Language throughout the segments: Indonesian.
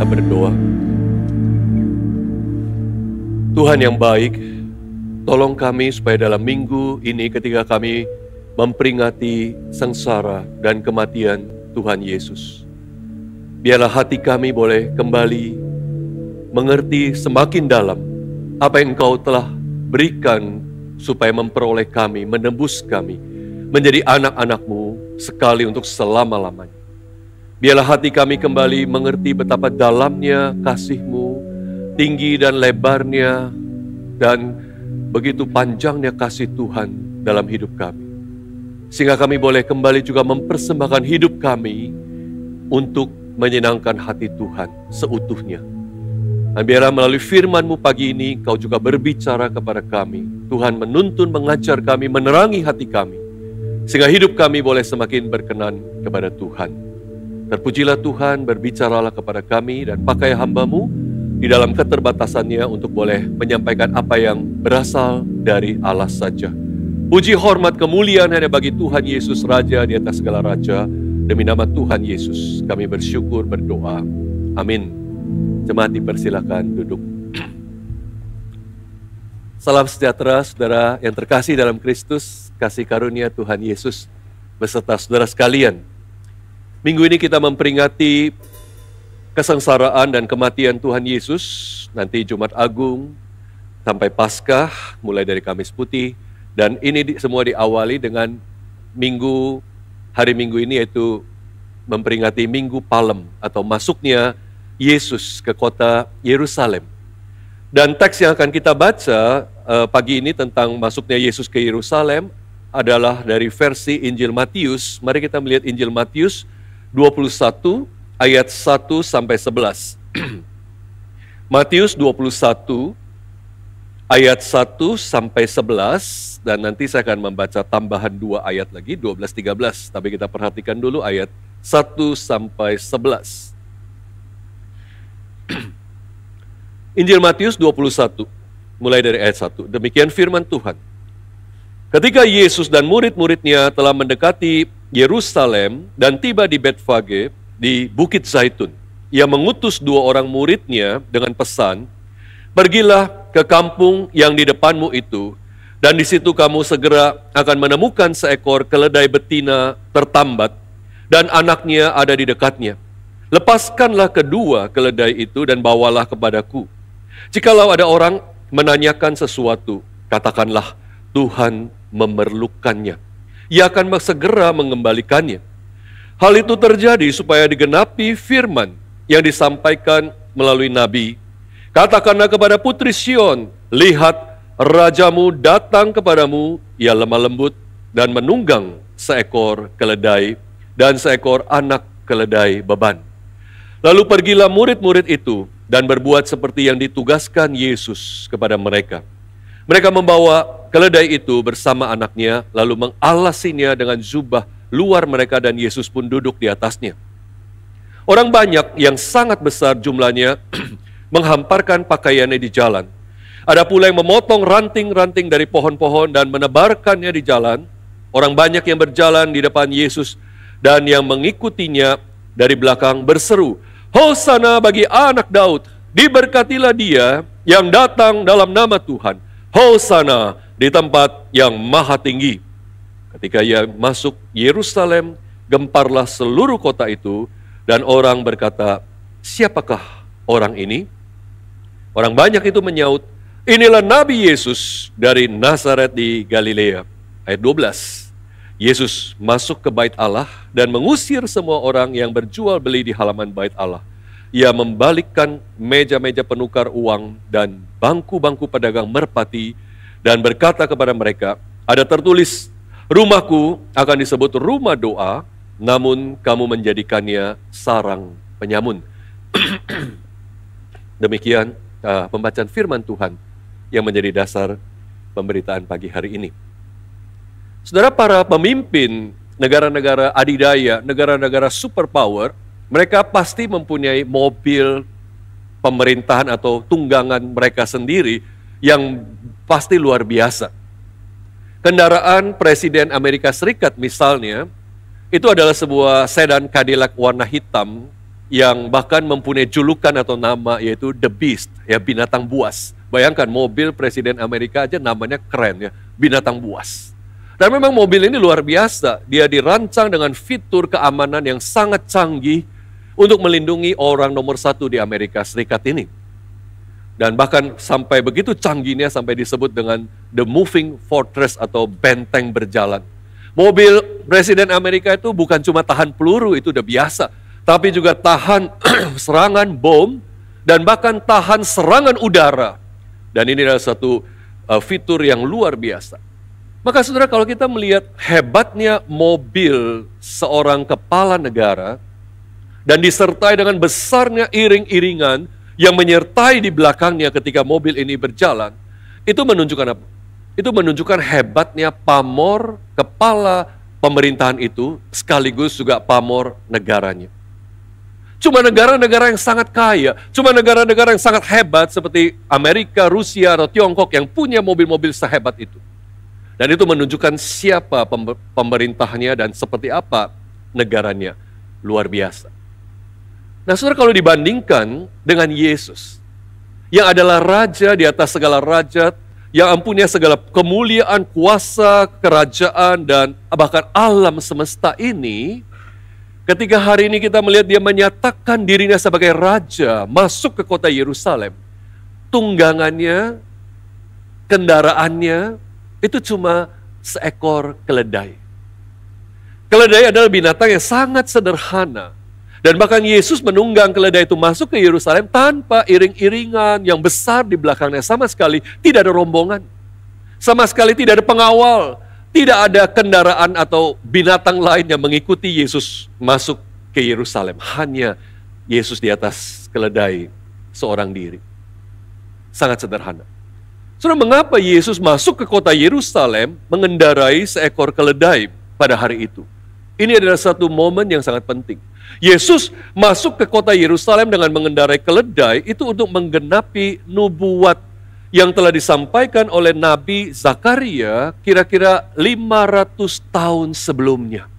Kita berdoa. Tuhan yang baik, tolong kami supaya dalam minggu ini ketika kami memperingati sengsara dan kematian Tuhan Yesus, biarlah hati kami boleh kembali mengerti semakin dalam apa yang Engkau telah berikan supaya memperoleh kami, menembus kami, menjadi anak-anak-Mu sekali untuk selama-lamanya. Biarlah hati kami kembali mengerti betapa dalamnya kasih-Mu, tinggi dan lebarnya, dan begitu panjangnya kasih Tuhan dalam hidup kami. Sehingga kami boleh kembali juga mempersembahkan hidup kami untuk menyenangkan hati Tuhan seutuhnya. Dan biarlah melalui firman-Mu pagi ini, Kau juga berbicara kepada kami. Tuhan menuntun, mengajar kami, menerangi hati kami, sehingga hidup kami boleh semakin berkenan kepada Tuhan. Terpujilah Tuhan, berbicaralah kepada kami dan pakai hamba-Mu di dalam keterbatasannya untuk boleh menyampaikan apa yang berasal dari Allah saja. Puji, hormat, kemuliaan hanya bagi Tuhan Yesus, Raja di atas segala raja. Demi nama Tuhan Yesus, kami bersyukur, berdoa. Amin. Jemaat dipersilakan duduk. Salam sejahtera saudara yang terkasih dalam Kristus, kasih karunia Tuhan Yesus beserta saudara sekalian. Minggu ini kita memperingati kesengsaraan dan kematian Tuhan Yesus, nanti Jumat Agung sampai Paskah, mulai dari Kamis Putih, dan ini semua diawali dengan hari Minggu ini yaitu memperingati Minggu Palem atau masuknya Yesus ke kota Yerusalem. Dan teks yang akan kita baca pagi ini tentang masuknya Yesus ke Yerusalem adalah dari versi Injil Matius. Mari kita melihat Injil Matius 21 ayat 1 sampai 11. Matius 21 ayat 1 sampai 11, dan nanti saya akan membaca tambahan 2 ayat lagi, 12-13, tapi kita perhatikan dulu ayat 1 sampai 11. Injil Matius 21, mulai dari ayat 1. Demikian firman Tuhan. Ketika Yesus dan murid-muridnya telah mendekati Yerusalem dan tiba di Betfage di Bukit Zaitun, Ia mengutus 2 orang muridnya dengan pesan, "Pergilah ke kampung yang di depanmu itu, dan di situ kamu segera akan menemukan seekor keledai betina tertambat, dan anaknya ada di dekatnya. Lepaskanlah kedua keledai itu dan bawalah kepadaku. Jikalau ada orang menanyakan sesuatu, katakanlah, Tuhan memerlukannya. Ia akan segera mengembalikannya." Hal itu terjadi supaya digenapi firman yang disampaikan melalui Nabi. "Katakanlah kepada putri Sion, lihat, rajamu datang kepadamu, ia lemah lembut dan menunggang seekor keledai dan seekor anak keledai beban." Lalu pergilah murid-murid itu dan berbuat seperti yang ditugaskan Yesus kepada mereka. Mereka membawa keledai itu bersama anaknya, lalu mengalasinya dengan jubah luar mereka, dan Yesus pun duduk di atasnya. Orang banyak yang sangat besar jumlahnya menghamparkan pakaiannya di jalan. Ada pula yang memotong ranting-ranting dari pohon-pohon dan menebarkannya di jalan. Orang banyak yang berjalan di depan Yesus dan yang mengikutinya dari belakang berseru, "Hosana bagi anak Daud, diberkatilah dia yang datang dalam nama Tuhan. Hosana di tempat yang maha tinggi." Ketika ia masuk Yerusalem, gemparlah seluruh kota itu, dan orang berkata, "Siapakah orang ini?" Orang banyak itu menyaut, "Inilah Nabi Yesus dari Nazaret di Galilea." Ayat 12. Yesus masuk ke bait Allah dan mengusir semua orang yang berjual beli di halaman bait Allah. Ia membalikkan meja-meja penukar uang dan bangku-bangku pedagang merpati dan berkata kepada mereka, "Ada tertulis, rumahku akan disebut rumah doa, namun kamu menjadikannya sarang penyamun." Demikian pembacaan firman Tuhan yang menjadi dasar pemberitaan pagi hari ini. Saudara, para pemimpin negara-negara adidaya, negara-negara superpower, mereka pasti mempunyai mobil pemerintahan atau tunggangan mereka sendiri yang pasti luar biasa. Kendaraan Presiden Amerika Serikat misalnya, itu adalah sebuah sedan Cadillac warna hitam yang bahkan mempunyai julukan atau nama yaitu The Beast, ya binatang buas. Bayangkan mobil Presiden Amerika aja namanya keren ya, binatang buas. Dan memang mobil ini luar biasa, dia dirancang dengan fitur keamanan yang sangat canggih untuk melindungi orang nomor 1 di Amerika Serikat ini. Dan bahkan sampai begitu canggihnya sampai disebut dengan The Moving Fortress atau benteng berjalan. Mobil Presiden Amerika itu bukan cuma tahan peluru, itu udah biasa. Tapi juga tahan serangan bom dan bahkan tahan serangan udara. Dan ini adalah satu fitur yang luar biasa. Maka saudara, kalau kita melihat hebatnya mobil seorang kepala negara dan disertai dengan besarnya iring-iringan yang menyertai di belakangnya ketika mobil ini berjalan, itu menunjukkan apa? Itu menunjukkan hebatnya pamor kepala pemerintahan itu sekaligus juga pamor negaranya. Cuma negara-negara yang sangat kaya, cuma negara-negara yang sangat hebat seperti Amerika, Rusia, atau Tiongkok yang punya mobil-mobil sehebat itu. Dan itu menunjukkan siapa pemerintahnya dan seperti apa negaranya. Luar biasa. Nah saudara, kalau dibandingkan dengan Yesus, yang adalah raja di atas segala raja, yang mempunyai segala kemuliaan, kuasa, kerajaan, dan bahkan alam semesta ini, ketika hari ini kita melihat dia menyatakan dirinya sebagai raja, masuk ke kota Yerusalem, tunggangannya, kendaraannya, itu cuma seekor keledai. Keledai adalah binatang yang sangat sederhana. Dan bahkan Yesus menunggang keledai itu masuk ke Yerusalem tanpa iring-iringan yang besar di belakangnya. Sama sekali tidak ada rombongan. Sama sekali tidak ada pengawal. Tidak ada kendaraan atau binatang lain yang mengikuti Yesus masuk ke Yerusalem. Hanya Yesus di atas keledai seorang diri. Sangat sederhana. Saudara, mengapa Yesus masuk ke kota Yerusalem mengendarai seekor keledai pada hari itu? Ini adalah satu momen yang sangat penting. Yesus masuk ke kota Yerusalem dengan mengendarai keledai itu untuk menggenapi nubuat yang telah disampaikan oleh Nabi Zakaria kira-kira 500 tahun sebelumnya.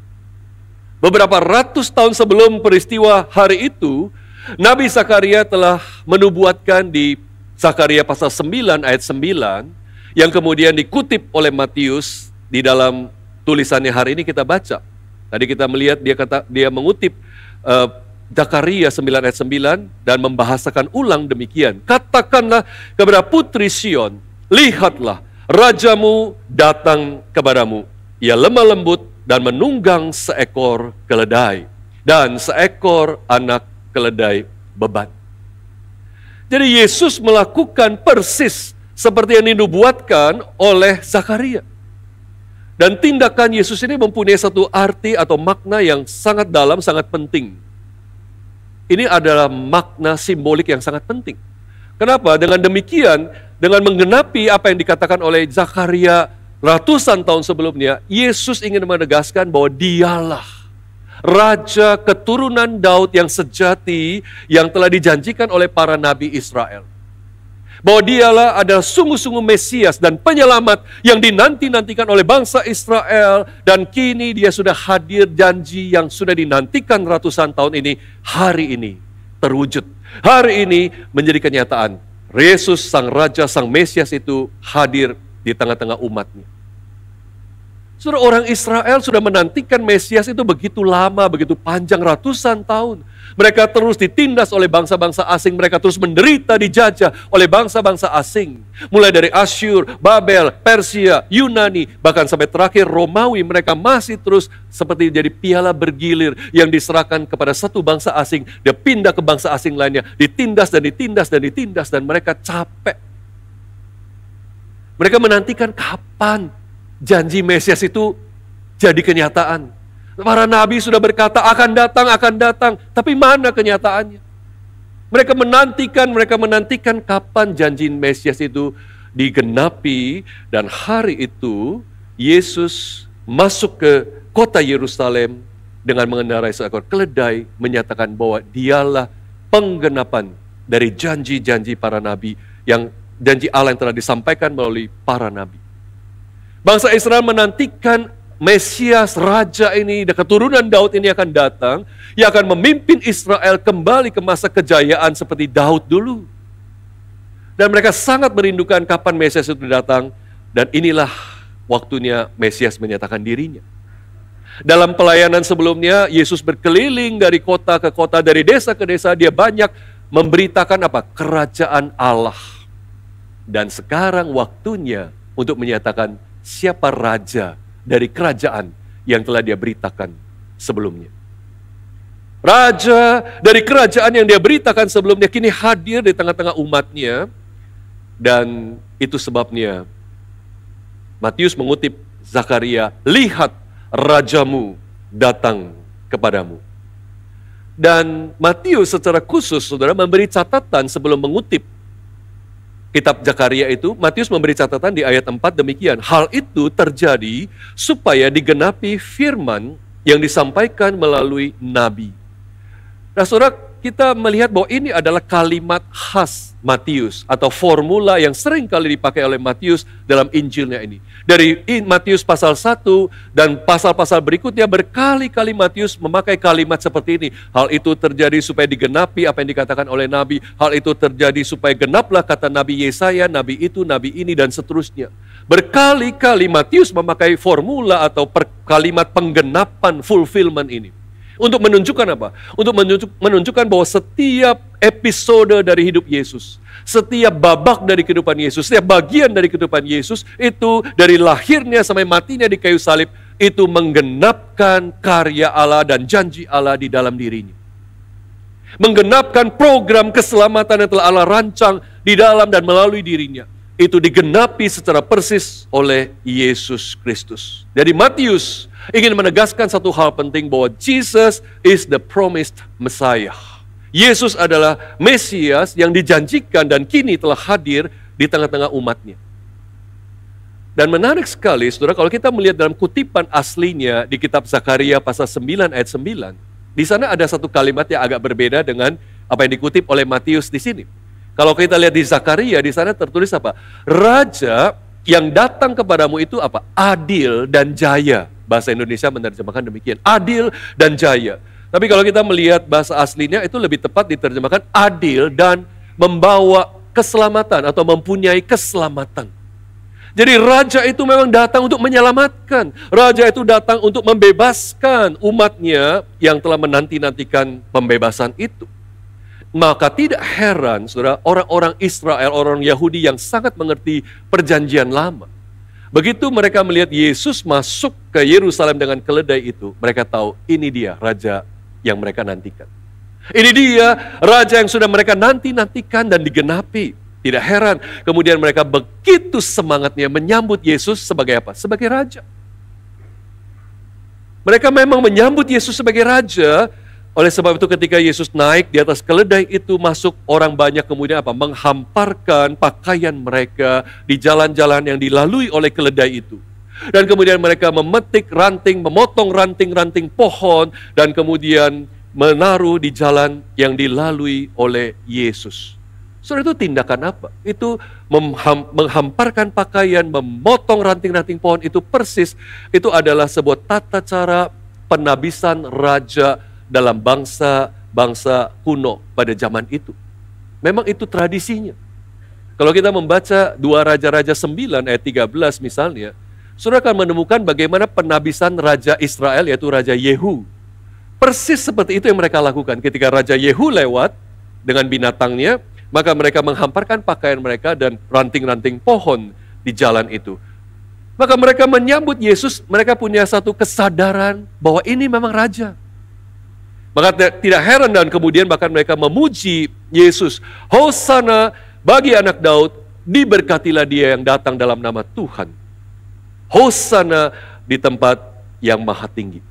Beberapa ratus tahun sebelum peristiwa hari itu, Nabi Zakaria telah menubuatkan di Zakaria pasal 9 ayat 9 yang kemudian dikutip oleh Matius di dalam tulisannya hari ini kita baca. Tadi kita melihat dia mengutip Zakaria 9 ayat 9 dan membahasakan ulang demikian. Katakanlah kepada putri Sion, lihatlah rajamu datang kepadamu. Ia lemah lembut dan menunggang seekor keledai dan seekor anak keledai beban. Jadi Yesus melakukan persis seperti yang dinubuatkan oleh Zakaria. Dan tindakan Yesus ini mempunyai satu arti atau makna yang sangat dalam, sangat penting. Ini adalah makna simbolik yang sangat penting. Kenapa? Dengan demikian, dengan menggenapi apa yang dikatakan oleh Zakaria ratusan tahun sebelumnya, Yesus ingin menegaskan bahwa dialah Raja keturunan Daud yang sejati yang telah dijanjikan oleh para nabi Israel. Bahwa dialah adalah sungguh-sungguh Mesias dan penyelamat yang dinanti-nantikan oleh bangsa Israel. Dan kini dia sudah hadir, janji yang sudah dinantikan ratusan tahun ini, hari ini terwujud. Hari ini menjadi kenyataan. Yesus sang Raja, sang Mesias itu hadir di tengah-tengah umatnya. Saudara, orang Israel sudah menantikan Mesias itu begitu lama, begitu panjang, ratusan tahun. Mereka terus ditindas oleh bangsa-bangsa asing, mereka terus menderita, dijajah oleh bangsa-bangsa asing. Mulai dari Asyur, Babel, Persia, Yunani, bahkan sampai terakhir Romawi, mereka masih terus seperti jadi piala bergilir yang diserahkan kepada satu bangsa asing, dia pindah ke bangsa asing lainnya, ditindas dan ditindas dan ditindas, dan mereka capek. Mereka menantikan kapan janji Mesias itu jadi kenyataan. Para nabi sudah berkata akan datang, tapi mana kenyataannya? Mereka menantikan kapan janji Mesias itu digenapi, dan hari itu Yesus masuk ke kota Yerusalem dengan mengendarai seekor keledai, menyatakan bahwa dialah penggenapan dari janji-janji para nabi, yang janji Allah yang telah disampaikan melalui para nabi. Bangsa Israel menantikan Mesias, Raja ini, keturunan Daud ini akan datang, yang akan memimpin Israel kembali ke masa kejayaan seperti Daud dulu. Dan mereka sangat merindukan kapan Mesias itu datang, dan inilah waktunya Mesias menyatakan dirinya. Dalam pelayanan sebelumnya, Yesus berkeliling dari kota ke kota, dari desa ke desa, dia banyak memberitakan apa? Kerajaan Allah. Dan sekarang waktunya untuk menyatakan siapa Raja dari kerajaan yang telah dia beritakan sebelumnya. Raja dari kerajaan yang dia beritakan sebelumnya kini hadir di tengah-tengah umatnya. Dan itu sebabnya Matius mengutip Zakaria, lihat rajamu datang kepadamu. Dan Matius secara khusus, saudara, memberi catatan sebelum mengutip kitab Zakaria itu. Matius memberi catatan di ayat 4 demikian, hal itu terjadi supaya digenapi firman yang disampaikan melalui nabi. Nah, saudara, kita melihat bahwa ini adalah kalimat khas Matius atau formula yang sering kali dipakai oleh Matius dalam Injilnya ini. Dari Matius pasal 1 dan pasal-pasal berikutnya berkali-kali Matius memakai kalimat seperti ini. Hal itu terjadi supaya digenapi apa yang dikatakan oleh Nabi. Hal itu terjadi supaya genaplah kata Nabi Yesaya, Nabi itu, Nabi ini, dan seterusnya. Berkali-kali Matius memakai formula atau kalimat penggenapan fulfillment ini. Untuk menunjukkan apa? Untuk menunjukkan bahwa setiap episode dari hidup Yesus, setiap babak dari kehidupan Yesus, setiap bagian dari kehidupan Yesus, itu dari lahirnya sampai matinya di kayu salib, itu menggenapkan karya Allah dan janji Allah di dalam dirinya. Menggenapkan program keselamatan yang telah Allah rancang di dalam dan melalui dirinya. Itu digenapi secara persis oleh Yesus Kristus. Jadi Matius ingin menegaskan satu hal penting bahwa Jesus is the promised Messiah. Yesus adalah Mesias yang dijanjikan dan kini telah hadir di tengah-tengah umatnya. Dan menarik sekali, saudara, kalau kita melihat dalam kutipan aslinya di kitab Zakaria pasal 9 ayat 9, di sana ada satu kalimat yang agak berbeda dengan apa yang dikutip oleh Matius di sini. Kalau kita lihat di Zakaria, di sana tertulis apa? Raja yang datang kepadamu itu apa? Adil dan jaya. Bahasa Indonesia menerjemahkan demikian, adil dan jaya. Tapi kalau kita melihat bahasa aslinya itu lebih tepat diterjemahkan adil dan membawa keselamatan atau mempunyai keselamatan. Jadi raja itu memang datang untuk menyelamatkan. Raja itu datang untuk membebaskan umatnya yang telah menanti-nantikan pembebasan itu. Maka tidak heran, saudara, orang-orang Israel, orang Yahudi yang sangat mengerti perjanjian lama. Begitu mereka melihat Yesus masuk ke Yerusalem dengan keledai itu, mereka tahu ini dia raja yang mereka nantikan. Ini dia raja yang sudah mereka nanti-nantikan dan digenapi. Tidak heran, kemudian mereka begitu semangatnya menyambut Yesus sebagai apa? Sebagai raja. Mereka memang menyambut Yesus sebagai raja. Oleh sebab itu ketika Yesus naik di atas keledai itu, masuk orang banyak kemudian apa? Menghamparkan pakaian mereka di jalan-jalan yang dilalui oleh keledai itu. Dan kemudian mereka memetik ranting, memotong ranting-ranting pohon, dan kemudian menaruh di jalan yang dilalui oleh Yesus. Saudara, itu tindakan apa? Itu menghamparkan pakaian, memotong ranting-ranting pohon, itu persis, itu adalah sebuah tata cara penabisan raja dalam bangsa kuno pada zaman itu. Memang itu tradisinya. Kalau kita membaca 2 Raja-Raja 9 ayat 13 misalnya, saudara akan menemukan bagaimana penabisan Raja Israel, yaitu Raja Yehu. Persis seperti itu yang mereka lakukan. Ketika Raja Yehu lewat dengan binatangnya, maka mereka menghamparkan pakaian mereka dan ranting-ranting pohon di jalan itu. Maka mereka menyambut Yesus, mereka punya satu kesadaran bahwa ini memang Raja. Maka tidak heran dan kemudian bahkan mereka memuji Yesus. Hosana bagi anak Daud, diberkatilah dia yang datang dalam nama Tuhan. Hosana di tempat yang maha tinggi.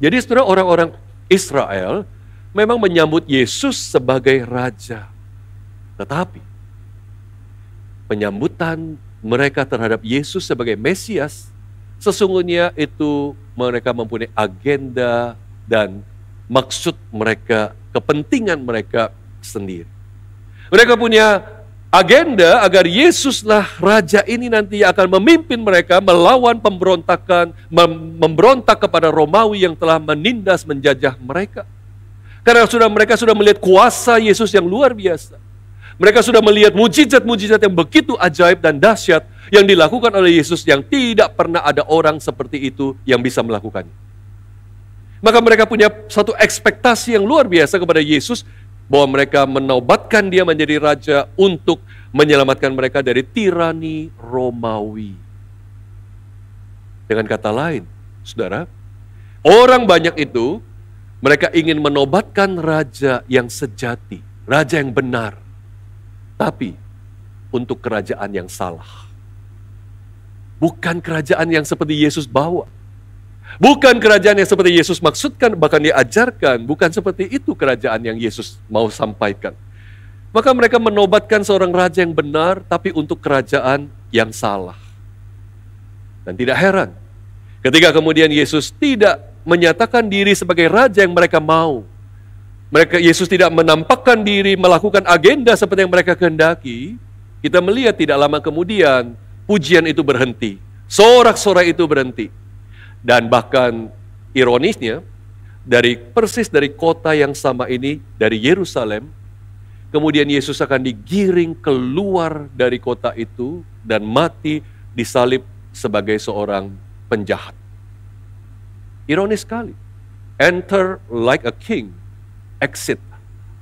Jadi saudara, orang-orang Israel memang menyambut Yesus sebagai Raja. Tetapi penyambutan mereka terhadap Yesus sebagai Mesias, sesungguhnya itu mereka mempunyai agenda dan maksud mereka, kepentingan mereka sendiri. Mereka punya agenda agar Yesuslah raja ini nanti akan memimpin mereka melawan pemberontakan, memberontak kepada Romawi yang telah menindas, menjajah mereka. Karena mereka sudah melihat kuasa Yesus yang luar biasa. Mereka sudah melihat mujizat-mujizat yang begitu ajaib dan dahsyat yang dilakukan oleh Yesus yang tidak pernah ada orang seperti itu yang bisa melakukannya. Maka mereka punya satu ekspektasi yang luar biasa kepada Yesus, bahwa mereka menobatkan dia menjadi raja untuk menyelamatkan mereka dari tirani Romawi. Dengan kata lain, saudara, orang banyak itu, mereka ingin menobatkan raja yang sejati, raja yang benar, tapi untuk kerajaan yang salah. Bukan kerajaan yang seperti Yesus bawa. Bukan kerajaan yang seperti Yesus maksudkan, bahkan dia ajarkan. Bukan seperti itu kerajaan yang Yesus mau sampaikan. Maka mereka menobatkan seorang raja yang benar, tapi untuk kerajaan yang salah. Dan tidak heran, ketika kemudian Yesus tidak menyatakan diri sebagai raja yang mereka mau. Yesus tidak menampakkan diri, melakukan agenda seperti yang mereka kehendaki. Kita melihat tidak lama kemudian, pujian itu berhenti. Sorak-sorai itu berhenti. Dan bahkan ironisnya, persis dari kota yang sama ini, dari Yerusalem, kemudian Yesus akan digiring keluar dari kota itu dan mati disalib sebagai seorang penjahat. Ironis sekali. Enter like a king, exit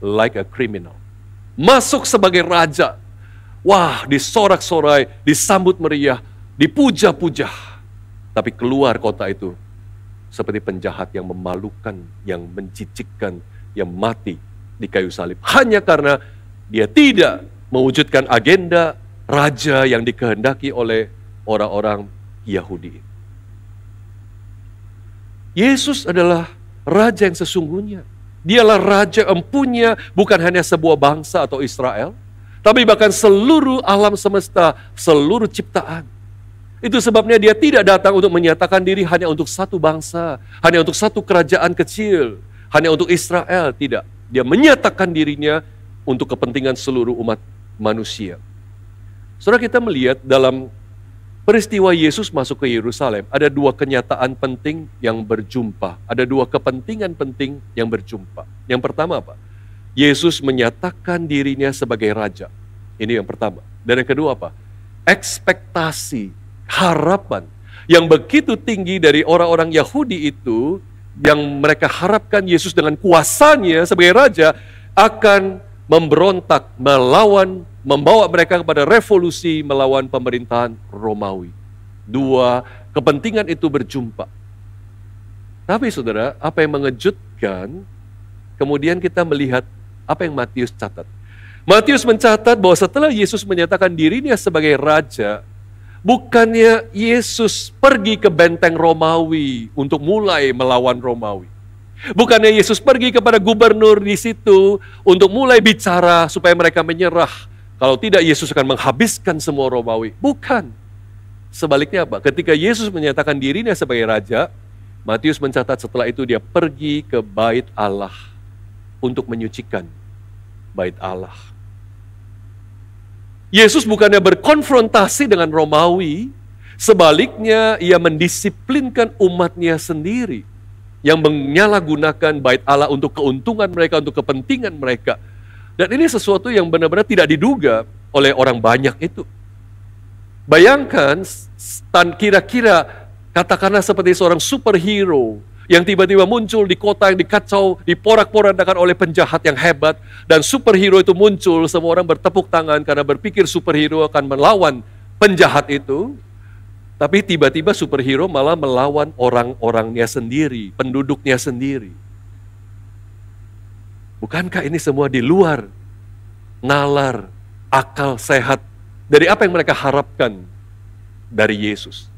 like a criminal. Masuk sebagai raja. Wah, disorak-sorai, disambut meriah, dipuja-puja. Tapi keluar kota itu seperti penjahat yang memalukan, yang menjijikkan, yang mati di kayu salib. Hanya karena dia tidak mewujudkan agenda raja yang dikehendaki oleh orang-orang Yahudi. Yesus adalah raja yang sesungguhnya. Dialah raja empunya bukan hanya sebuah bangsa atau Israel, tapi bahkan seluruh alam semesta, seluruh ciptaan. Itu sebabnya dia tidak datang untuk menyatakan diri hanya untuk satu bangsa, hanya untuk satu kerajaan kecil, hanya untuk Israel. Tidak, dia menyatakan dirinya untuk kepentingan seluruh umat manusia. Saudara, kita melihat dalam peristiwa Yesus masuk ke Yerusalem, ada dua kenyataan penting yang berjumpa. Ada dua kepentingan penting yang berjumpa. Yang pertama apa? Yesus menyatakan dirinya sebagai raja. Ini yang pertama. Dan yang kedua apa? Ekspektasi, harapan yang begitu tinggi dari orang-orang Yahudi itu, yang mereka harapkan Yesus dengan kuasanya sebagai raja akan memberontak, melawan, membawa mereka kepada revolusi melawan pemerintahan Romawi. Dua kepentingan itu berjumpa. Tapi saudara, apa yang mengejutkan, kemudian kita melihat apa yang Matius catat. Matius mencatat bahwa setelah Yesus menyatakan dirinya sebagai raja, bukannya Yesus pergi ke benteng Romawi untuk mulai melawan Romawi. Bukannya Yesus pergi kepada gubernur di situ untuk mulai bicara supaya mereka menyerah. Kalau tidak, Yesus akan menghabiskan semua Romawi. Bukan. Sebaliknya apa? Ketika Yesus menyatakan dirinya sebagai raja, Matius mencatat setelah itu dia pergi ke bait Allah untuk menyucikan bait Allah. Yesus bukannya berkonfrontasi dengan Romawi, sebaliknya ia mendisiplinkan umatnya sendiri yang menyalahgunakan bait Allah untuk keuntungan mereka, untuk kepentingan mereka. Dan ini sesuatu yang benar-benar tidak diduga oleh orang banyak itu. Bayangkan, kira-kira katakanlah seperti seorang superhero yang tiba-tiba muncul di kota yang dikacau, diporak-porandakan oleh penjahat yang hebat, dan superhero itu muncul, semua orang bertepuk tangan karena berpikir superhero akan melawan penjahat itu, tapi tiba-tiba superhero malah melawan orang-orangnya sendiri, penduduknya sendiri. Bukankah ini semua di luar nalar, akal sehat dari apa yang mereka harapkan dari Yesus?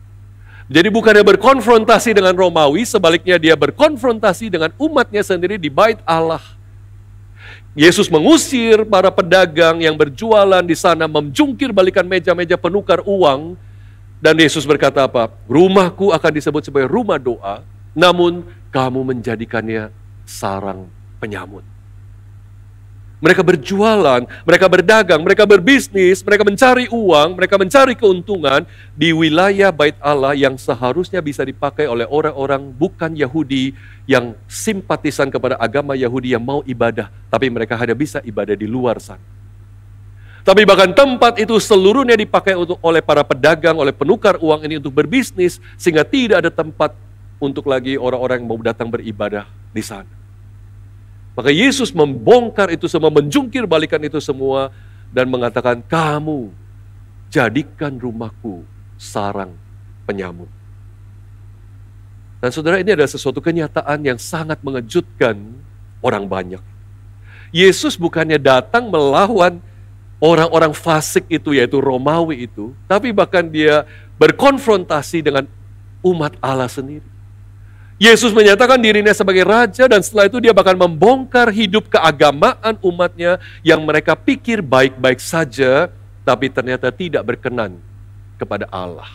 Jadi bukannya berkonfrontasi dengan Romawi, sebaliknya dia berkonfrontasi dengan umatnya sendiri di bait Allah. Yesus mengusir para pedagang yang berjualan di sana, menjungkir balikan meja-meja penukar uang. Dan Yesus berkata apa? Rumahku akan disebut sebagai rumah doa, namun kamu menjadikannya sarang penyamut. Mereka berjualan, mereka berdagang, mereka berbisnis, mereka mencari uang, mereka mencari keuntungan di wilayah Bait Allah yang seharusnya bisa dipakai oleh orang-orang bukan Yahudi yang simpatisan kepada agama Yahudi yang mau ibadah, tapi mereka hanya bisa ibadah di luar sana. Tapi bahkan tempat itu seluruhnya dipakai oleh para pedagang, oleh penukar uang ini untuk berbisnis, sehingga tidak ada tempat untuk lagi orang-orang yang mau datang beribadah di sana. Maka Yesus membongkar itu semua, menjungkir balikan itu semua, dan mengatakan, kamu jadikan rumahku sarang penyamun. Dan saudara, ini adalah sesuatu kenyataan yang sangat mengejutkan orang banyak. Yesus bukannya datang melawan orang-orang fasik itu, yaitu Romawi itu, tapi bahkan dia berkonfrontasi dengan umat Allah sendiri. Yesus menyatakan dirinya sebagai raja, dan setelah itu dia bahkan membongkar hidup keagamaan umatnya yang mereka pikir baik-baik saja, tapi ternyata tidak berkenan kepada Allah.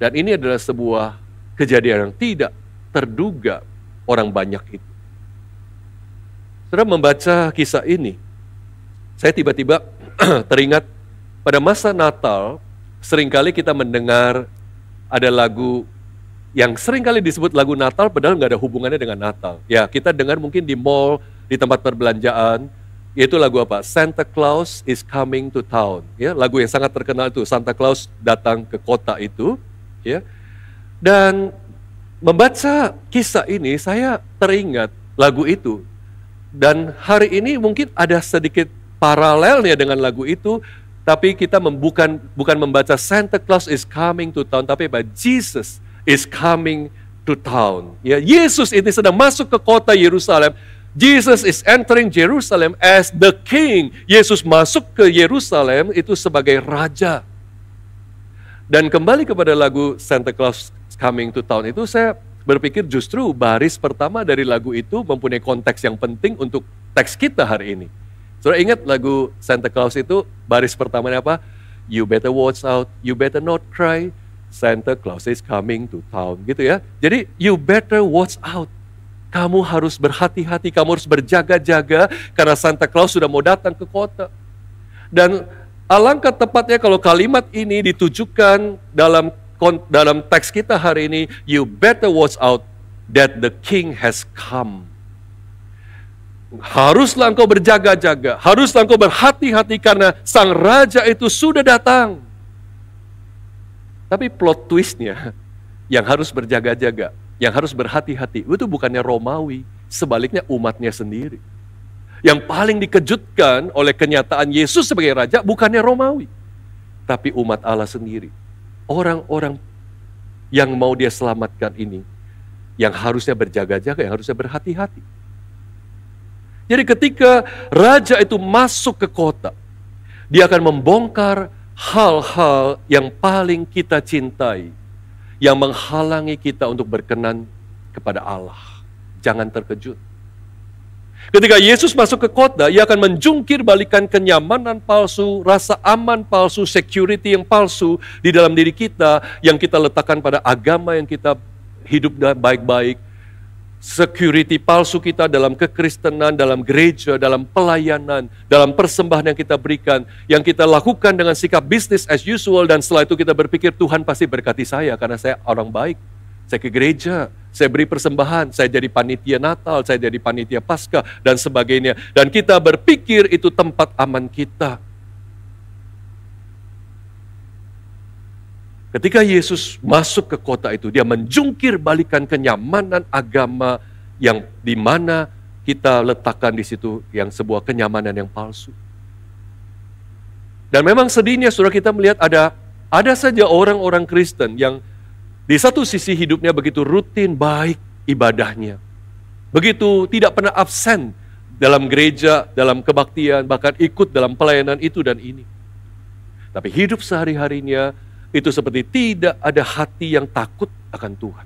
Dan ini adalah sebuah kejadian yang tidak terduga orang banyak itu. Saudara membaca kisah ini, saya tiba-tiba teringat pada masa Natal, seringkali kita mendengar ada lagu yang seringkali disebut lagu Natal, padahal nggak ada hubungannya dengan Natal. Ya, kita dengar mungkin di mall, di tempat perbelanjaan, yaitu lagu apa? Santa Claus is coming to town. Ya, lagu yang sangat terkenal itu, Santa Claus datang ke kota itu. Ya, dan membaca kisah ini, saya teringat lagu itu. Dan hari ini mungkin ada sedikit paralelnya dengan lagu itu, tapi kita bukan membaca Santa Claus is coming to town, tapi Jesus is coming to town. Ya, Yesus ini sedang masuk ke kota Yerusalem. Jesus is entering Jerusalem as the king. Yesus masuk ke Yerusalem itu sebagai raja. Dan kembali kepada lagu Santa Claus is coming to town itu, saya berpikir justru baris pertama dari lagu itu mempunyai konteks yang penting untuk teks kita hari ini. Saudara ingat lagu Santa Claus itu baris pertamanya apa? You better watch out, you better not cry, Santa Claus is coming to town, gitu ya. Jadi you better watch out. Kamu harus berhati-hati, kamu harus berjaga-jaga karena Santa Claus sudah mau datang ke kota. Dan alangkah tepatnya kalau kalimat ini ditujukan dalam teks kita hari ini, you better watch out that the king has come. Haruslah engkau berjaga-jaga, haruslah engkau berhati-hati karena sang raja itu sudah datang. Tapi plot twistnya, yang harus berjaga-jaga, yang harus berhati-hati, itu bukannya Romawi, sebaliknya umatnya sendiri. Yang paling dikejutkan oleh kenyataan Yesus sebagai raja, bukannya Romawi, tapi umat Allah sendiri. Orang-orang yang mau dia selamatkan ini, yang harusnya berjaga-jaga, yang harusnya berhati-hati. Jadi ketika raja itu masuk ke kota, dia akan membongkar hal-hal yang paling kita cintai, yang menghalangi kita untuk berkenan kepada Allah. Jangan terkejut. Ketika Yesus masuk ke kota, ia akan menjungkir balikan kenyamanan palsu, rasa aman palsu, security yang palsu di dalam diri kita, yang kita letakkan pada agama yang kita hidup baik-baik, security palsu kita dalam kekristenan, dalam gereja, dalam pelayanan, dalam persembahan yang kita berikan, yang kita lakukan dengan sikap business as usual, dan setelah itu kita berpikir Tuhan pasti berkati saya karena saya orang baik. Saya ke gereja, saya beri persembahan, saya jadi panitia Natal, saya jadi panitia Paskah, dan sebagainya. Dan kita berpikir itu tempat aman kita. Ketika Yesus masuk ke kota itu, dia menjungkir balikan kenyamanan agama yang di mana kita letakkan di situ yang sebuah kenyamanan yang palsu. Dan memang sedihnya saudara, kita melihat ada saja orang-orang Kristen yang di satu sisi hidupnya begitu rutin baik ibadahnya, begitu tidak pernah absen dalam gereja, dalam kebaktian, bahkan ikut dalam pelayanan itu dan ini. Tapi hidup sehari-harinya itu seperti tidak ada hati yang takut akan Tuhan.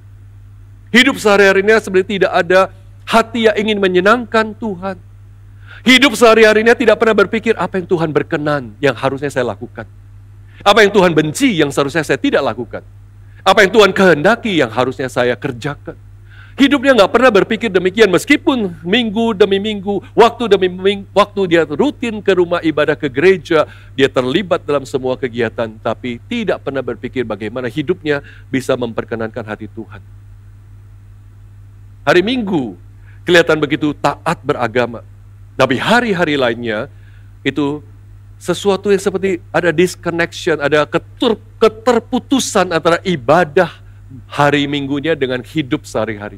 Hidup sehari-harinya seperti tidak ada hati yang ingin menyenangkan Tuhan. Hidup sehari-harinya tidak pernah berpikir apa yang Tuhan berkenan yang harusnya saya lakukan. Apa yang Tuhan benci yang seharusnya saya tidak lakukan. Apa yang Tuhan kehendaki yang harusnya saya kerjakan. Hidupnya nggak pernah berpikir demikian, meskipun minggu demi minggu, waktu demi waktu dia rutin ke rumah ibadah, ke gereja, dia terlibat dalam semua kegiatan, tapi tidak pernah berpikir bagaimana hidupnya bisa memperkenankan hati Tuhan. Hari Minggu kelihatan begitu taat beragama, tapi hari-hari lainnya itu sesuatu yang seperti ada disconnection, ada keterputusan antara ibadah hari Minggunya dengan hidup sehari-hari.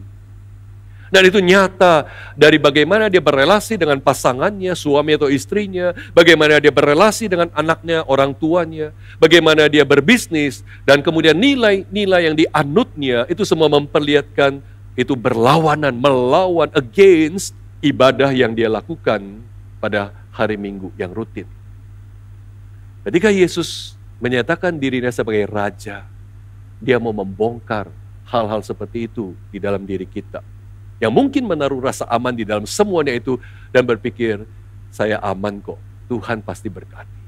Dan itu nyata dari bagaimana dia berelasi dengan pasangannya, suami atau istrinya, bagaimana dia berelasi dengan anaknya, orang tuanya, bagaimana dia berbisnis, dan kemudian nilai-nilai yang dianutnya itu semua memperlihatkan itu berlawanan, melawan, against ibadah yang dia lakukan pada hari Minggu yang rutin. Ketika Yesus menyatakan dirinya sebagai Raja, dia mau membongkar hal-hal seperti itu di dalam diri kita. Yang mungkin menaruh rasa aman di dalam semuanya itu dan berpikir, saya aman kok, Tuhan pasti berkati.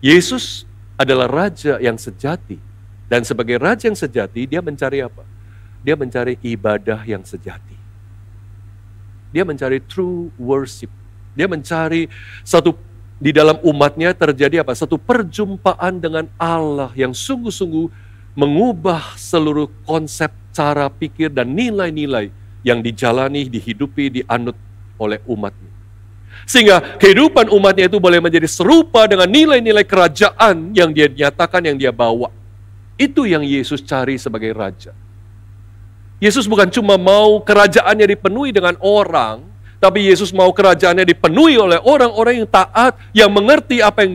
Yesus adalah Raja yang sejati. Dan sebagai Raja yang sejati, dia mencari apa? Dia mencari ibadah yang sejati. Dia mencari true worship. Dia mencari di dalam umatnya terjadi apa? Satu perjumpaan dengan Allah yang sungguh-sungguh mengubah seluruh konsep, cara pikir, dan nilai-nilai yang dijalani, dihidupi, dianut oleh umatnya. Sehingga kehidupan umatnya itu boleh menjadi serupa dengan nilai-nilai kerajaan yang dia nyatakan, yang dia bawa. Itu yang Yesus cari sebagai Raja. Yesus bukan cuma mau kerajaannya dipenuhi dengan orang, tapi Yesus mau kerajaannya dipenuhi oleh orang-orang yang taat, yang mengerti apa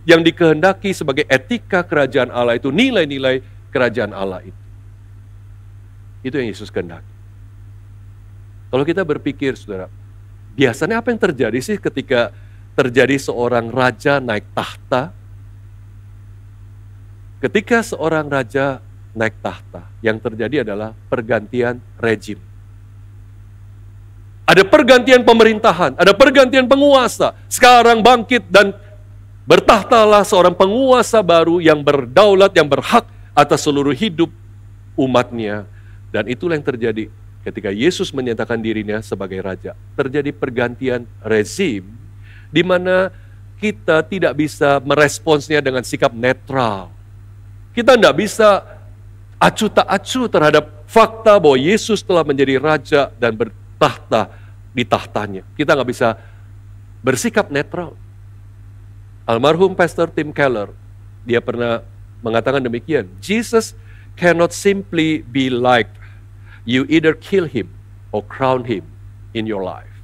yang dikehendaki sebagai etika kerajaan Allah itu, nilai-nilai kerajaan Allah itu. Itu yang Yesus kehendaki. Kalau kita berpikir, saudara, biasanya apa yang terjadi sih ketika terjadi seorang raja naik tahta? Ketika seorang raja naik tahta, yang terjadi adalah pergantian rejim. Ada pergantian pemerintahan, ada pergantian penguasa. Sekarang bangkit dan bertahtalah seorang penguasa baru yang berdaulat, yang berhak atas seluruh hidup umatnya. Dan itulah yang terjadi ketika Yesus menyatakan dirinya sebagai Raja. Terjadi pergantian rezim, di mana kita tidak bisa meresponsnya dengan sikap netral. Kita tidak bisa acu tak acu terhadap fakta bahwa Yesus telah menjadi Raja dan bertahta di tahtanya. Kita nggak bisa bersikap netral. Almarhum Pastor Tim Keller, dia pernah mengatakan demikian, Jesus cannot simply be liked. You either kill him or crown him in your life.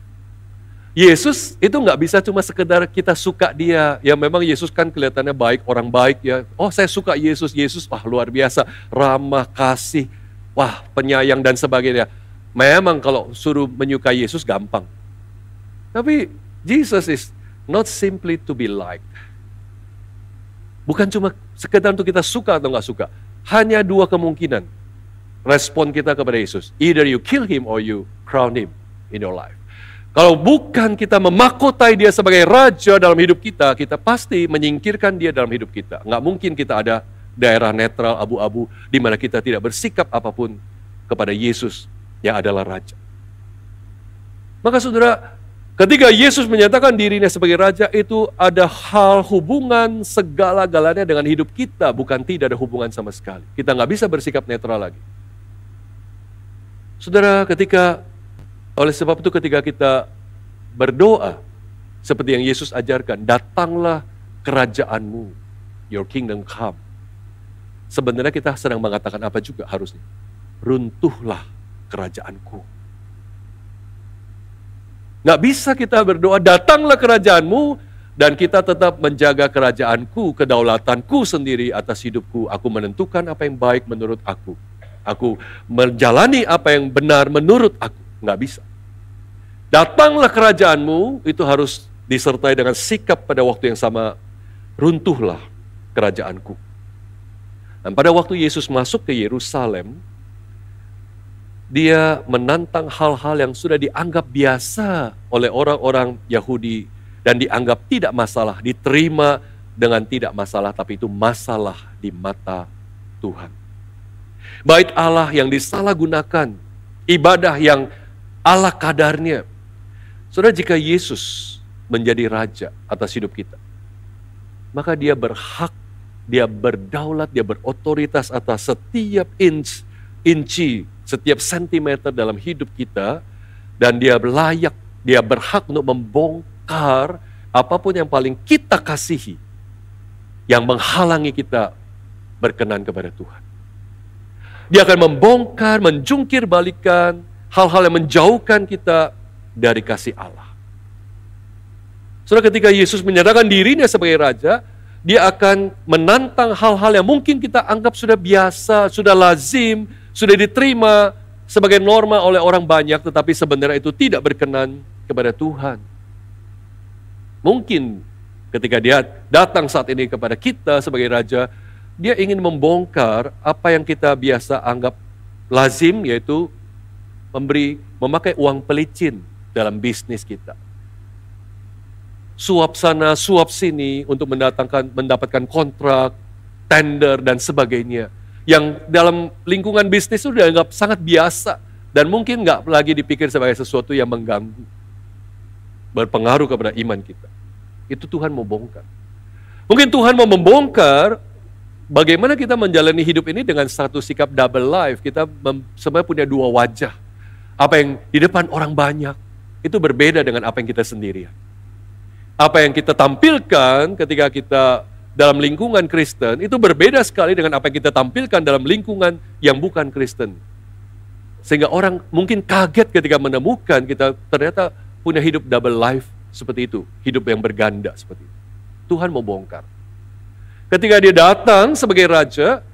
Yesus itu nggak bisa cuma sekedar kita suka dia. Ya memang Yesus kan kelihatannya baik, orang baik ya. Oh saya suka Yesus, wah luar biasa, ramah, kasih, wah penyayang dan sebagainya. Memang kalau suruh menyukai Yesus gampang. Tapi Jesus is not simply to be liked. Bukan cuma sekedar untuk kita suka atau nggak suka. Hanya dua kemungkinan respon kita kepada Yesus. Either you kill him or you crown him in your life. Kalau bukan kita memakotai dia sebagai Raja dalam hidup kita, kita pasti menyingkirkan dia dalam hidup kita. Nggak mungkin kita ada daerah netral, abu-abu, di mana kita tidak bersikap apapun kepada Yesus yang adalah Raja. Maka saudara, ketika Yesus menyatakan dirinya sebagai Raja, itu ada hal hubungan segala-galanya dengan hidup kita, bukan tidak ada hubungan sama sekali. Kita nggak bisa bersikap netral lagi. Saudara, oleh sebab itu ketika kita berdoa, seperti yang Yesus ajarkan, datanglah kerajaanmu, your kingdom come. Sebenarnya kita sedang mengatakan apa juga harusnya? Runtuhlah kerajaanku. Nggak bisa kita berdoa, datanglah kerajaanmu, dan kita tetap menjaga kerajaanku, kedaulatanku sendiri atas hidupku. Aku menentukan apa yang baik menurut aku. Aku menjalani apa yang benar menurut aku. Nggak bisa. Datanglah kerajaanmu, itu harus disertai dengan sikap pada waktu yang sama, runtuhlah kerajaanku. Dan pada waktu Yesus masuk ke Yerusalem, dia menantang hal-hal yang sudah dianggap biasa oleh orang-orang Yahudi dan dianggap tidak masalah, diterima dengan tidak masalah, tapi itu masalah di mata Tuhan. Bait Allah yang disalahgunakan, ibadah yang ala kadarnya. Saudara, jika Yesus menjadi raja atas hidup kita, maka dia berhak, dia berdaulat, dia berotoritas atas setiap inci, setiap sentimeter dalam hidup kita, dan dia layak, dia berhak untuk membongkar apapun yang paling kita kasihi, yang menghalangi kita berkenan kepada Tuhan. Dia akan membongkar, menjungkir balikan hal-hal yang menjauhkan kita dari kasih Allah. Saudara, ketika Yesus menyatakan dirinya sebagai raja, dia akan menantang hal-hal yang mungkin kita anggap sudah biasa, sudah lazim, sudah diterima sebagai norma oleh orang banyak, tetapi sebenarnya itu tidak berkenan kepada Tuhan. Mungkin ketika dia datang saat ini kepada kita sebagai raja, dia ingin membongkar apa yang kita biasa anggap lazim, yaitu memakai uang pelicin dalam bisnis kita. Suap sana, suap sini untuk mendapatkan kontrak, tender, dan sebagainya. Yang dalam lingkungan bisnis itu dianggap sangat biasa dan mungkin nggak lagi dipikir sebagai sesuatu yang mengganggu, berpengaruh kepada iman kita. Itu Tuhan mau bongkar. Mungkin Tuhan mau membongkar bagaimana kita menjalani hidup ini dengan satu sikap double life. Kita sebenarnya punya dua wajah. Apa yang di depan orang banyak, itu berbeda dengan apa yang kita sendirian. Apa yang kita tampilkan ketika kita dalam lingkungan Kristen, itu berbeda sekali dengan apa yang kita tampilkan dalam lingkungan yang bukan Kristen. Sehingga orang mungkin kaget ketika menemukan kita ternyata punya hidup double life seperti itu. Hidup yang berganda seperti itu. Tuhan mau bongkar. Ketika dia datang sebagai raja,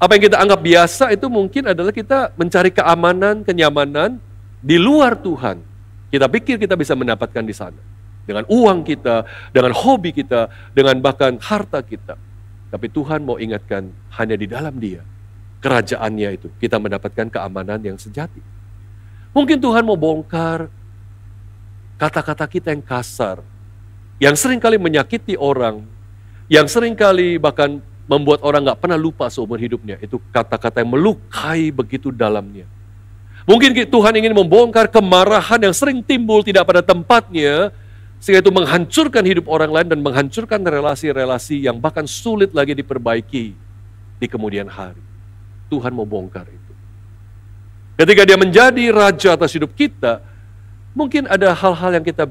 apa yang kita anggap biasa itu mungkin adalah kita mencari keamanan, kenyamanan di luar Tuhan. Kita pikir kita bisa mendapatkan di sana. Dengan uang kita, dengan hobi kita, dengan bahkan harta kita. Tapi Tuhan mau ingatkan hanya di dalam Dia, kerajaannya itu, kita mendapatkan keamanan yang sejati. Mungkin Tuhan mau bongkar kata-kata kita yang kasar, yang seringkali menyakiti orang, yang seringkali bahkan membuat orang gak pernah lupa seumur hidupnya. Itu kata-kata yang melukai begitu dalamnya. Mungkin Tuhan ingin membongkar kemarahan yang sering timbul tidak pada tempatnya, sehingga itu menghancurkan hidup orang lain dan menghancurkan relasi-relasi yang bahkan sulit lagi diperbaiki di kemudian hari. Tuhan mau bongkar itu. Ketika Dia menjadi raja atas hidup kita, mungkin ada hal-hal yang kita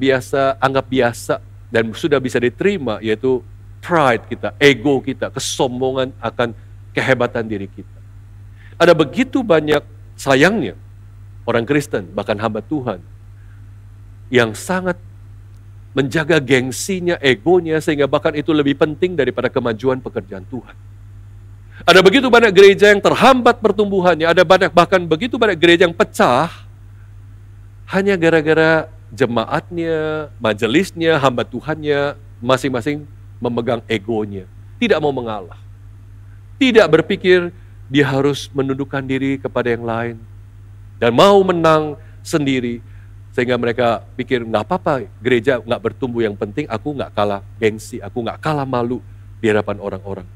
anggap biasa dan sudah bisa diterima, yaitu pride kita, ego kita, kesombongan akan kehebatan diri kita. Ada begitu banyak, sayangnya, orang Kristen, bahkan hamba Tuhan, yang sangat menjaga gengsinya, egonya, sehingga bahkan itu lebih penting daripada kemajuan pekerjaan Tuhan. Ada begitu banyak gereja yang terhambat pertumbuhannya, ada bahkan begitu banyak gereja yang pecah, hanya gara-gara jemaatnya, majelisnya, hamba Tuhannya, masing-masing memegang egonya, tidak mau mengalah. Tidak berpikir dia harus menundukkan diri kepada yang lain, dan mau menang sendiri. Sehingga mereka pikir, nggak apa-apa, gereja nggak bertumbuh, yang penting aku nggak kalah gengsi, aku nggak kalah malu di hadapan orang-orang.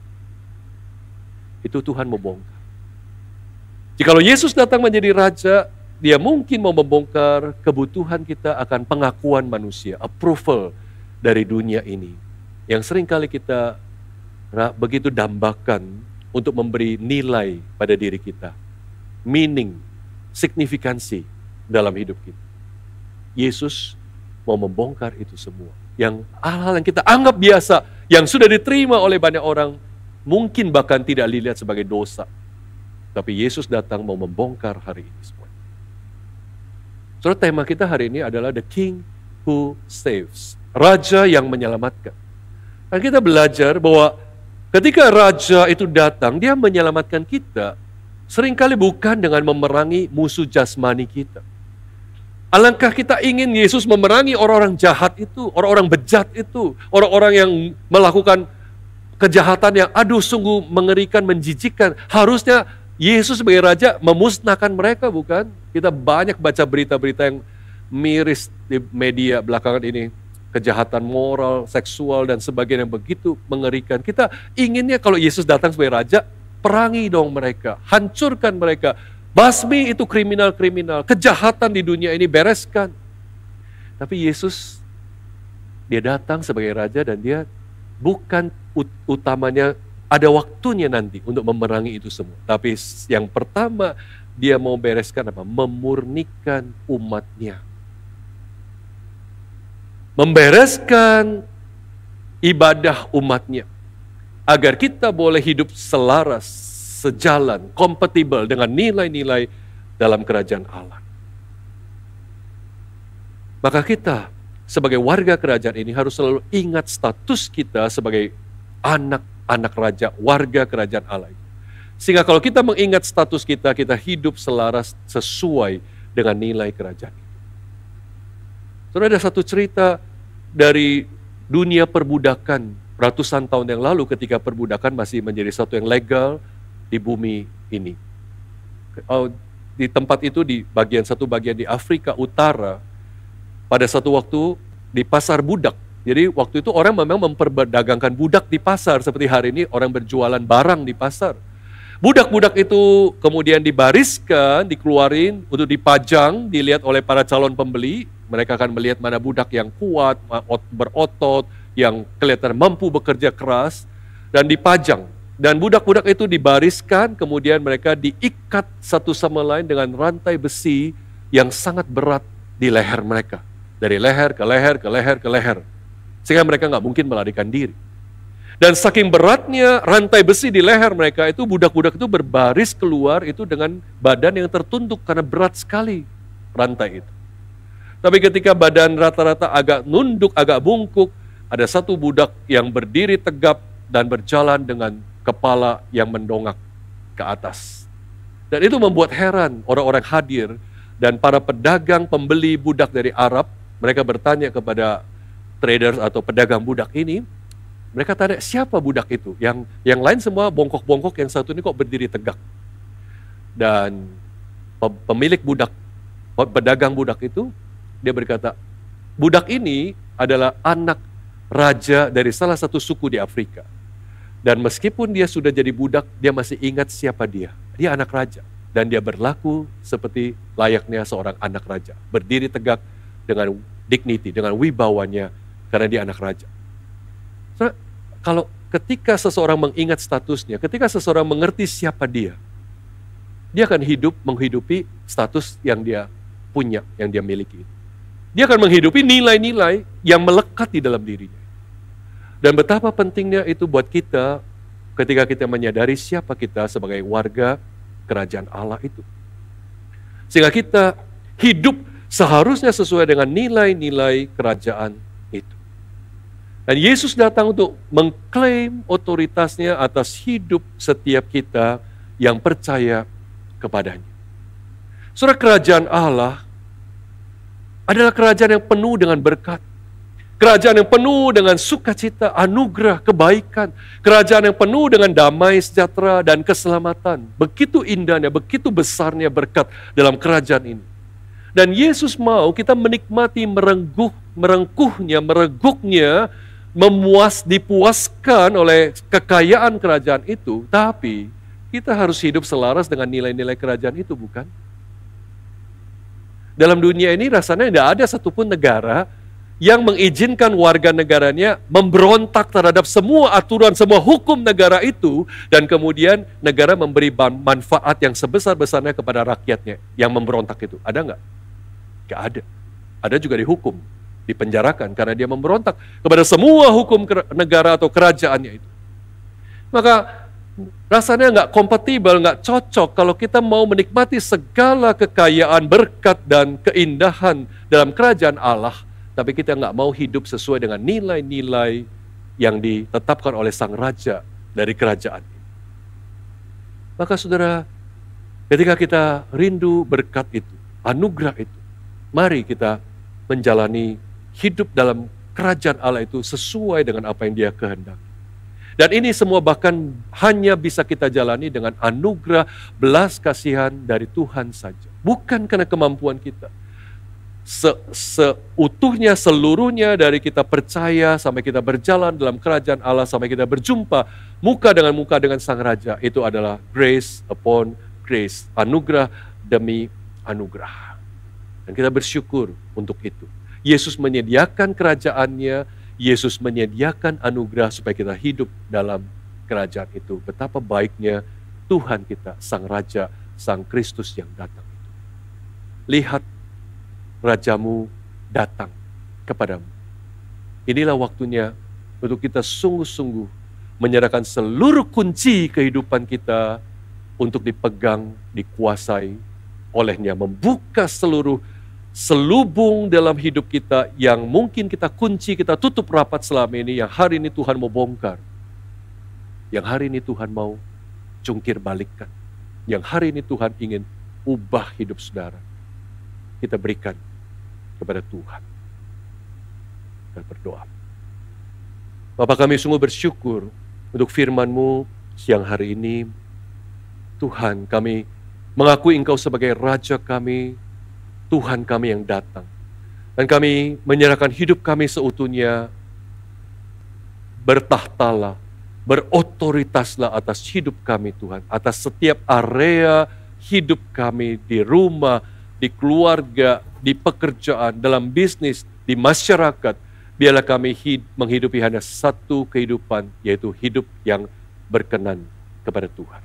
Itu Tuhan mau bongkar. Jikalau Yesus datang menjadi raja, Dia mungkin mau membongkar kebutuhan kita akan pengakuan manusia, approval dari dunia ini, yang seringkali kita begitu dambakan untuk memberi nilai pada diri kita, meaning, signifikansi dalam hidup kita. Yesus mau membongkar itu semua. Yang hal-hal yang kita anggap biasa, yang sudah diterima oleh banyak orang, mungkin bahkan tidak dilihat sebagai dosa. Tapi Yesus datang mau membongkar hari ini semua. Saudara, tema kita hari ini adalah The King Who Saves. Raja yang menyelamatkan. Dan kita belajar bahwa ketika Raja itu datang, Dia menyelamatkan kita, seringkali bukan dengan memerangi musuh jasmani kita. Alangkah kita ingin Yesus memerangi orang-orang jahat itu, orang-orang bejat itu, orang-orang yang melakukan kejahatan yang sungguh mengerikan, menjijikkan. Harusnya Yesus sebagai Raja memusnahkan mereka, bukan? Kita banyak baca berita-berita yang miris di media belakangan ini. Kejahatan moral, seksual, dan sebagainya yang begitu mengerikan. Kita inginnya kalau Yesus datang sebagai Raja, perangi dong mereka, hancurkan mereka, basmi itu kriminal-kriminal, kejahatan di dunia ini bereskan. Tapi Yesus, dia datang sebagai raja dan dia bukan utamanya, ada waktunya nanti untuk memerangi itu semua. Tapi yang pertama dia mau bereskan apa? Memurnikan umatnya. Membereskan ibadah umatnya. Agar kita boleh hidup selaras, sejalan, kompatibel dengan nilai-nilai dalam kerajaan Allah. Maka kita sebagai warga kerajaan ini harus selalu ingat status kita sebagai anak-anak raja, warga kerajaan Allah. Sehingga kalau kita mengingat status kita, kita hidup selaras sesuai dengan nilai kerajaan itu. Saudara, ada satu cerita dari dunia perbudakan ratusan tahun yang lalu ketika perbudakan masih menjadi satu yang legal di bumi ini. Di tempat itu, di satu bagian di Afrika Utara, pada satu waktu di pasar budak. Jadi waktu itu orang memang memperdagangkan budak di pasar, seperti hari ini orang berjualan barang di pasar. Budak-budak itu kemudian dibariskan, dikeluarin untuk dipajang, dilihat oleh para calon pembeli. Mereka akan melihat mana budak yang kuat, berotot, yang kelihatan mampu bekerja keras, dan dipajang. Dan budak-budak itu dibariskan, kemudian mereka diikat satu sama lain dengan rantai besi yang sangat berat di leher mereka. Dari leher ke leher, ke leher, ke leher. Sehingga mereka nggak mungkin melarikan diri. Dan saking beratnya rantai besi di leher mereka itu, budak-budak itu berbaris keluar itu dengan badan yang tertunduk karena berat sekali rantai itu. Tapi ketika badan rata-rata agak nunduk, agak bungkuk, ada satu budak yang berdiri tegap dan berjalan dengan kepala yang mendongak ke atas. Dan itu membuat heran orang-orang hadir dan para pedagang pembeli budak dari Arab. Mereka bertanya kepada traders atau pedagang budak ini. Mereka tanya, siapa budak itu? Yang lain semua bongkok-bongkok, yang satu ini kok berdiri tegak. Dan pemilik budak, pedagang budak itu, dia berkata, budak ini adalah anak raja dari salah satu suku di Afrika. Dan meskipun dia sudah jadi budak, dia masih ingat siapa dia. Dia anak raja. Dan dia berlaku seperti layaknya seorang anak raja. Berdiri tegak dengan dignity, dengan wibawanya, karena dia anak raja. So, kalau ketika seseorang mengingat statusnya, ketika seseorang mengerti siapa dia akan menghidupi status yang dia punya, yang dia miliki. Dia akan menghidupi nilai-nilai yang melekat di dalam dirinya. Dan betapa pentingnya itu buat kita ketika kita menyadari siapa kita sebagai warga kerajaan Allah itu. Sehingga kita hidup seharusnya sesuai dengan nilai-nilai kerajaan itu. Dan Yesus datang untuk mengklaim otoritasnya atas hidup setiap kita yang percaya kepadanya. Saudara, kerajaan Allah adalah kerajaan yang penuh dengan berkat. Kerajaan yang penuh dengan sukacita, anugerah, kebaikan. Kerajaan yang penuh dengan damai, sejahtera, dan keselamatan. Begitu indahnya, begitu besarnya berkat dalam kerajaan ini. Dan Yesus mau kita menikmati, merengkuhnya, mereguknya, dipuaskan oleh kekayaan kerajaan itu. Tapi kita harus hidup selaras dengan nilai-nilai kerajaan itu, bukan? Dalam dunia ini rasanya tidak ada satupun negara yang mengizinkan warga negaranya memberontak terhadap semua aturan, semua hukum negara itu, dan kemudian negara memberi manfaat yang sebesar-besarnya kepada rakyatnya yang memberontak itu. Ada nggak? Nggak ada. Ada juga dihukum, dipenjarakan karena dia memberontak kepada semua hukum negara atau kerajaannya itu. Maka rasanya nggak kompatibel, nggak cocok kalau kita mau menikmati segala kekayaan, berkat, dan keindahan dalam kerajaan Allah, tapi kita nggak mau hidup sesuai dengan nilai-nilai yang ditetapkan oleh Sang Raja dari kerajaan. Maka saudara, ketika kita rindu berkat itu, anugerah itu, mari kita menjalani hidup dalam kerajaan Allah itu sesuai dengan apa yang Dia kehendaki. Dan ini semua bahkan hanya bisa kita jalani dengan anugerah belas kasihan dari Tuhan saja. Bukan karena kemampuan kita. seutuhnya, seluruhnya dari kita percaya sampai kita berjalan dalam kerajaan Allah, sampai kita berjumpa muka dengan Sang Raja, itu adalah grace upon grace, anugerah demi anugerah. Dan kita bersyukur untuk itu. Yesus menyediakan kerajaannya, Yesus menyediakan anugerah supaya kita hidup dalam kerajaan itu. Betapa baiknya Tuhan kita, Sang Raja, Sang Kristus yang datang itu. Lihat, Rajamu datang kepadamu. Inilah waktunya untuk kita sungguh-sungguh menyerahkan seluruh kunci kehidupan kita untuk dipegang, dikuasai olehnya. Membuka seluruh selubung dalam hidup kita yang mungkin kita kunci, kita tutup rapat selama ini, yang hari ini Tuhan mau bongkar. Yang hari ini Tuhan mau jungkir balikkan. Yang hari ini Tuhan ingin ubah hidup saudara. Kita berikan kepada Tuhan. Dan berdoa. Bapa, kami sungguh bersyukur untuk firman-Mu siang hari ini. Tuhan, kami mengakui Engkau sebagai Raja kami, Tuhan kami yang datang. Dan kami menyerahkan hidup kami seutuhnya. Bertahtalah, berotoritaslah atas hidup kami Tuhan. Atas setiap area hidup kami di rumah, di keluarga, di pekerjaan, dalam bisnis, di masyarakat. Biarlah kami menghidupi hanya satu kehidupan, yaitu hidup yang berkenan kepada Tuhan.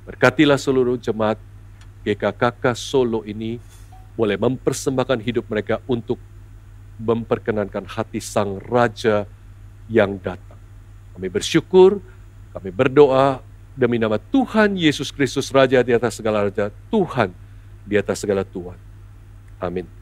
Berkatilah seluruh jemaat GKKK Solo ini boleh mempersembahkan hidup mereka untuk memperkenankan hati Sang Raja yang datang. Kami bersyukur, kami berdoa demi nama Tuhan Yesus Kristus, Raja di atas segala raja, Tuhan di atas segala Tuhan. Amin.